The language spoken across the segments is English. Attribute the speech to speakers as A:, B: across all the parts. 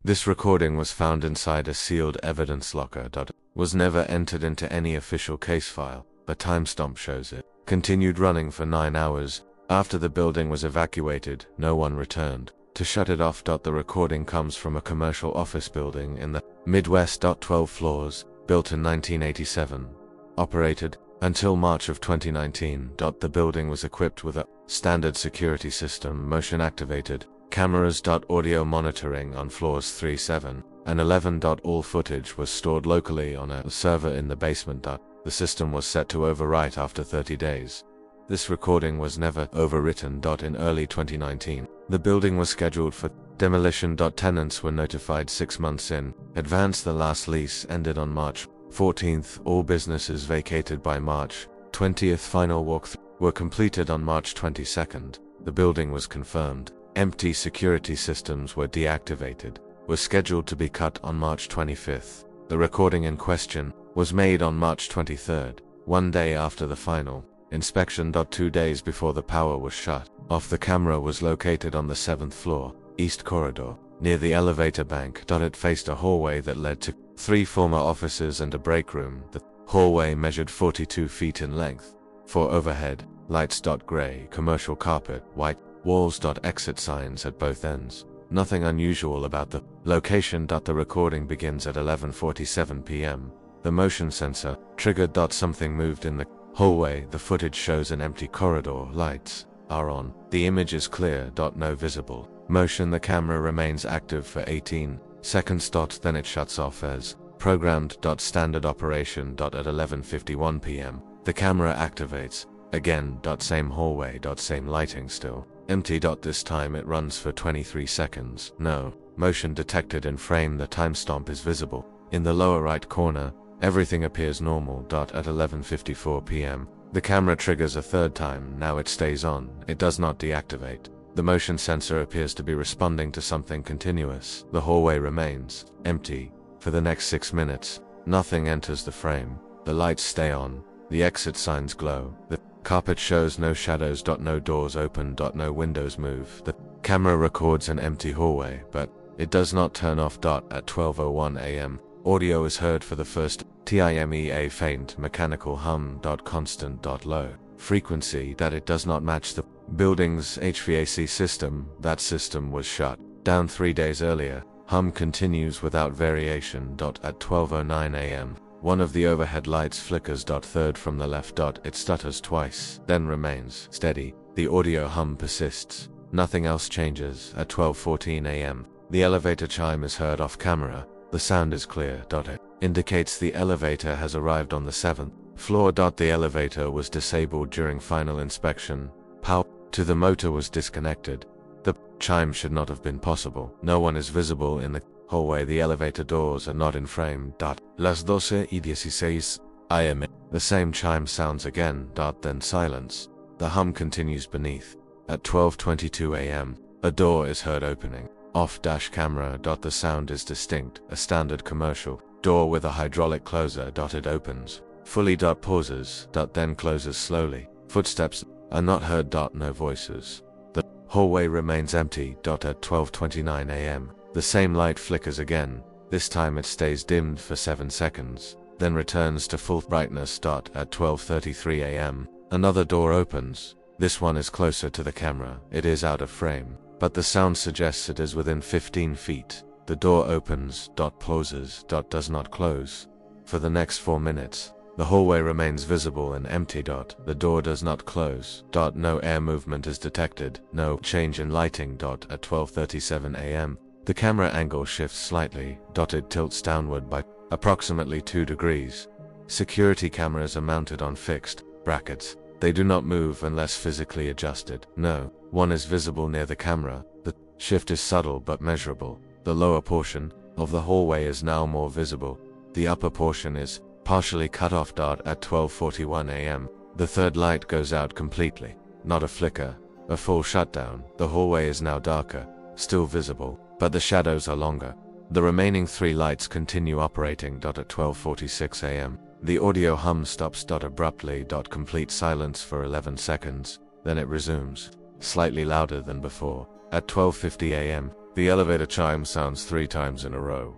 A: This recording was found inside a sealed evidence locker. Was never entered into any official case file, but timestamp shows it. Continued running for 9 hours. After the building was evacuated, no one returned to shut it off. The recording comes from a commercial office building in the Midwest. 12 floors, built in 1987. Operated until March of 2019. The building was equipped with a standard security system, motion activated cameras. Audio monitoring on floors 3, 7, and 11. All footage was stored locally on a server in the basement. The system was set to overwrite after 30 days. This recording was never overwritten. In early 2019, the building was scheduled for demolition. Tenants were notified 6 months in advance. The last lease ended on March 14th. All businesses vacated by March 20th. Final walkthrough were completed on March 22nd. The building was confirmed empty. Security systems were deactivated. Was scheduled to be cut on March 25th. The recording in question was made on March 23rd, 1 day after the final inspection. 2 days before the power was shut off. The camera was located on the 7th floor, East Corridor, near the elevator bank. It faced a hallway that led to 3 former offices and a break room. The hallway measured 42 feet in length. 4 overhead lights. Gray commercial carpet, white walls. Exit signs at both ends. Nothing unusual about the location. The recording begins at 11:47 p.m. The motion sensor triggered. Something moved in the hallway. The footage shows an empty corridor. Lights are on. The image is clear. No visible motion. The camera remains active for 18 seconds. Then it shuts off as programmed. Standard operation. At 11:51 p.m. the camera activates again. Same hallway. Same lighting, still empty. This time it runs for 23 seconds. No motion detected in frame. The timestamp is visible in the lower right corner. Everything appears normal. At 11:54 p.m. the camera triggers a third time. Now it stays on. It does not deactivate. The motion sensor appears to be responding to something continuous. The hallway remains empty for the next 6 minutes. Nothing enters the frame. The lights stay on. The exit signs glow. The carpet shows no shadows. No doors open. No windows move. The camera records an empty hallway, but it does not turn off. At 12:01 a.m. audio is heard for the first time. A faint mechanical hum. Constant. Low frequency. It does not match the building's HVAC system. That system was shut down 3 days earlier. Hum continues without variation. At 12:09 a.m. one of the overhead lights flickers. Third from the left. It stutters twice, then remains steady. The audio hum persists. Nothing else changes. At 12:14 a.m. the elevator chime is heard off camera. The sound is clear. It indicates the elevator has arrived on the 7th floor. The elevator was disabled during final inspection. Power to the motor was disconnected. The chime should not have been possible. No one is visible in the hallway. The elevator doors are not in frame. Las 12:16 am. The same chime sounds again. Then silence. The hum continues beneath. At 12:22 a.m. a door is heard opening. Off-dash camera. The sound is distinct. A standard commercial door with a hydraulic closer. It opens fully. Pauses. Then closes slowly. Footsteps are not heard. No voices. The hallway remains empty. At 12:29 a.m. the same light flickers again. This time it stays dimmed for 7 seconds, then returns to full brightness. At 12:33 a.m. another door opens. This one is closer to the camera. It is out of frame, but the sound suggests it is within 15 feet. The door opens. Pauses. Does not close. For the next 4 minutes, the hallway remains visible and empty. The door does not close. No air movement is detected. No change in lighting. At 12:37 a.m. the camera angle shifts slightly. It tilts downward by approximately 2 degrees. Security cameras are mounted on fixed brackets. They do not move unless physically adjusted. No one is visible near the camera. The shift is subtle but measurable. The lower portion of the hallway is now more visible. The upper portion is partially cut off. At 12:41 a.m. the third light goes out completely. Not a flicker, a full shutdown. The hallway is now darker, still visible, but the shadows are longer. The remaining 3 lights continue operating. At 12:46 a.m. the audio hum stops. Abruptly. Complete silence for 11 seconds, then it resumes, slightly louder than before. At 12:50 a.m. The elevator chime sounds 3 times in a row.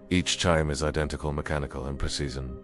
A: Each chime is identical, mechanical, and precision.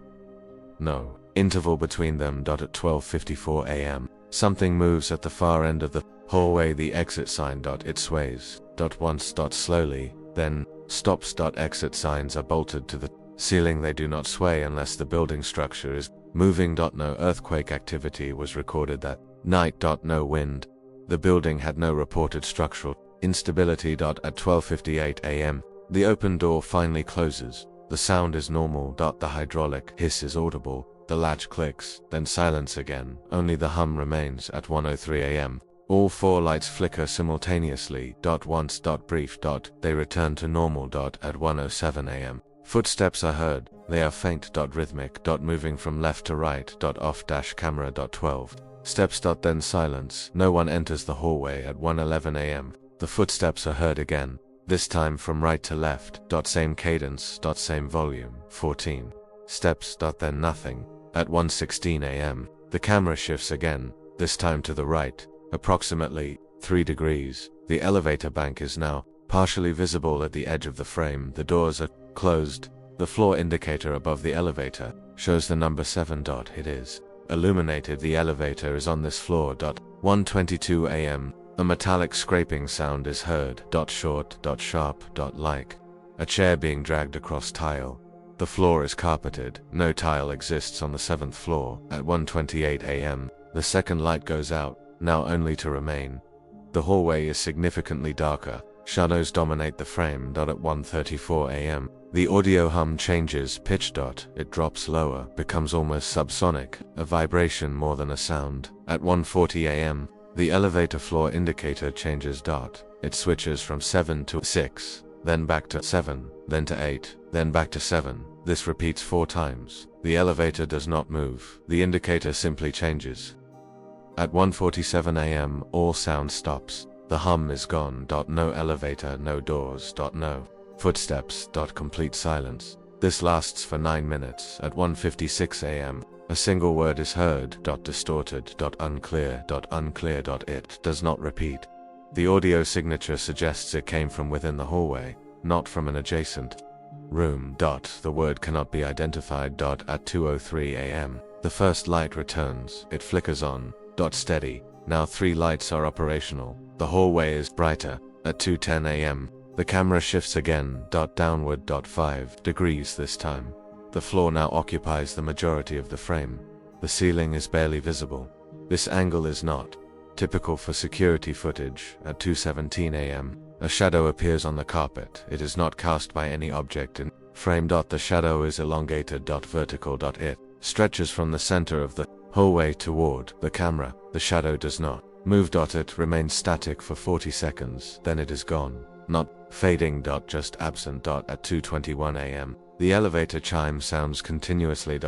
A: No interval between them. At 12:54 a.m., something moves at the far end of the hallway. The exit sign. It sways. Once. Slowly, then stops. Exit signs are bolted to the ceiling. They do not sway unless the building structure is moving. No earthquake activity was recorded that night. No wind. The building had no reported structural instability. At 12:58 a.m., the open door finally closes. The sound is normal. The hydraulic hiss is audible. The latch clicks, then silence again. Only the hum remains. At 1:03 a.m., all 4 lights flicker simultaneously. Once. Brief. They return to normal. At 1:07 a.m., footsteps are heard. They are faint. Rhythmic. Moving from left to right. Off. Camera. 12 steps. Then silence. No one enters the hallway. At 1:11 a.m., the footsteps are heard again. This time from right to left. Same cadence. Same volume. 14 steps. Then nothing. At 1:16 a.m., the camera shifts again, this time to the right, approximately 3 degrees. The elevator bank is now partially visible at the edge of the frame. The doors are closed. The floor indicator above the elevator shows the number 7. It is illuminated. The elevator is on this floor. 1:22 a.m., a metallic scraping sound is heard. Short. Sharp. Like a chair being dragged across tile. The floor is carpeted. No tile exists on the 7th floor. At 1:28 a.m., the second light goes out, now only to remain. The hallway is significantly darker. Shadows dominate the frame. At 1:34 a.m., the audio hum changes pitch. It drops lower, becomes almost subsonic, a vibration more than a sound. At 1:40 a.m., the elevator floor indicator changes. It switches from 7 to 6, then back to 7, then to 8, then back to 7. This repeats 4 times. The elevator does not move. The indicator simply changes. At 1:47 a.m., all sound stops. The hum is gone. No elevator, no doors. No footsteps. Complete silence. This lasts for 9 minutes. At 1:56 a.m., a single word is heard. Distorted. Unclear. Unclear. It does not repeat. The audio signature suggests it came from within the hallway, not from an adjacent room. The word cannot be identified. At 2:03 a.m., the first light returns. It flickers on. Steady. Now 3 lights are operational. The hallway is brighter. At 2:10 a.m., the camera shifts again. Downward. 5 degrees this time. The floor now occupies the majority of the frame. The ceiling is barely visible. This angle is not typical for security footage. At 2:17 a.m., a shadow appears on the carpet. It is not cast by any object in frame. The shadow is elongated. Vertical. It stretches from the center of the hallway toward the camera. The shadow does not move. It remains static for 40 seconds. Then it is gone. Not fading. Just absent. At 2:21 a.m., the elevator chime sounds continuously.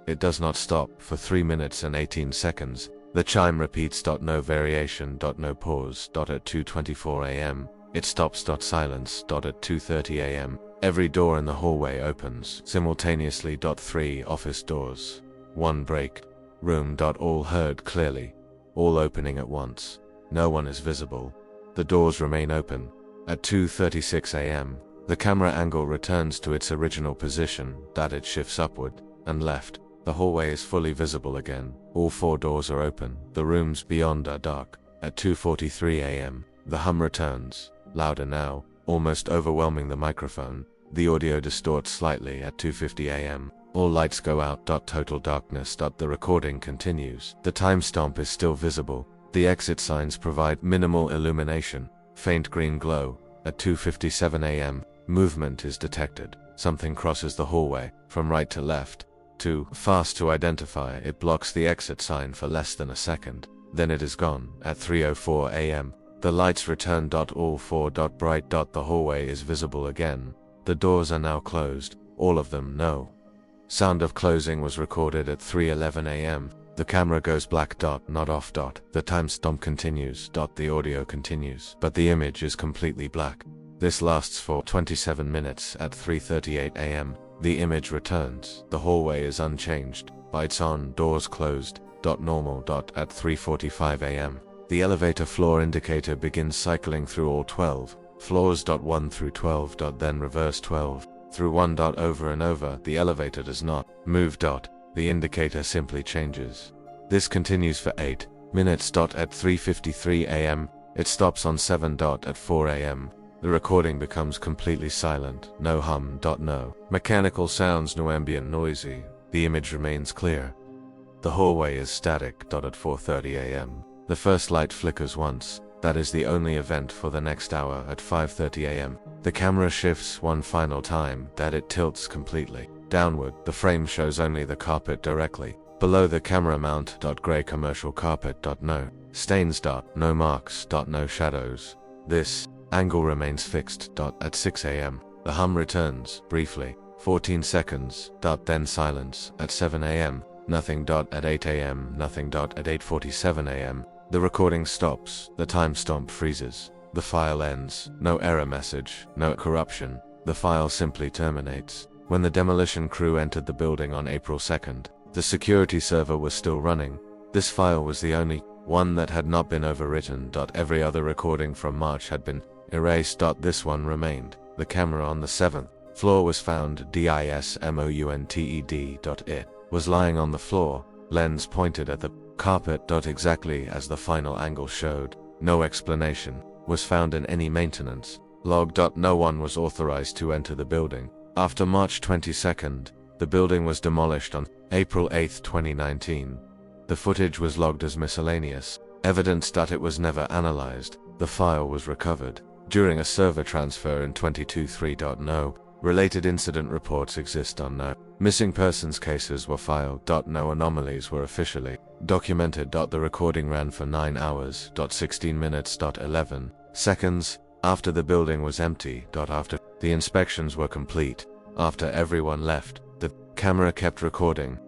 A: It does not stop for 3 minutes and 18 seconds. The chime repeats. No variation. No pause. At 2:24 a.m., it stops. Silence. At 2:30 a.m., every door in the hallway opens simultaneously. 3 office doors. 1 break room. All heard clearly. All opening at once. No one is visible. The doors remain open. At 2:36 a.m., the camera angle returns to its original position. It shifts upward and left. The hallway is fully visible again. All 4 doors are open. The rooms beyond are dark. At 2:43 a.m., the hum returns, louder now, almost overwhelming the microphone. The audio distorts slightly. At 2:50 a.m., all lights go out. Total darkness. The recording continues. The timestamp is still visible. The exit signs provide minimal illumination, faint green glow. At 2:57 a.m., movement is detected. Something crosses the hallway, from right to left. Too fast to identify. It blocks the exit sign for less than a second. Then it is gone. At 3:04 a.m., the lights return. All 4. Bright. The hallway is visible again. The doors are now closed. All of them. No sound of closing was recorded. At 3:11 a.m., the camera goes black. Not off. The timestamp continues. The audio continues, but the image is completely black. This lasts for 27 minutes. At 3:38 a.m., the image returns. The hallway is unchanged. Lights on, doors closed. Normal. At 3:45 a.m., the elevator floor indicator begins cycling through all 12 floors 1 through 12. Then reverse 12 through 1. Over and over, the elevator does not move. The indicator simply changes. This continues for 8 minutes. At 3:53 a.m., it stops on 7. At 4 a.m., the recording becomes completely silent. No hum. No mechanical sounds, no ambient noisy. The image remains clear. The hallway is static. At 4:30 a.m., the first light flickers once. That is the only event for the next hour. At 5:30 a.m., the camera shifts one final time. It tilts completely downward. The frame shows only the carpet directly below the camera mount. Gray commercial carpet. No stains. No marks. No shadows. This angle remains fixed. At 6 a.m., the hum returns briefly, 14 seconds. Then silence. At 7 a.m., nothing. At 8 a.m., nothing. At 8:47 a.m., the recording stops. The timestamp freezes. The file ends. No error message, no corruption. The file simply terminates. When the demolition crew entered the building on April 2nd, the security server was still running. This file was the only one that had not been overwritten. Every other recording from March had been erased. This one remained. The camera on the 7th floor was found. DISMOUNTED. It was lying on the floor, lens pointed at the carpet. Exactly as the final angle showed. No explanation was found in any maintenance log. No one was authorized to enter the building. After March 22nd, the building was demolished on April 8, 2019. The footage was logged as miscellaneous evidence. It was never analyzed. The file was recovered during a server transfer in 2023. No related incident reports exist. No missing persons cases were filed. No anomalies were officially documented. The recording ran for 9 hours, 16 minutes, 11 seconds after the building was empty. After the inspections were complete, after everyone left, the camera kept recording.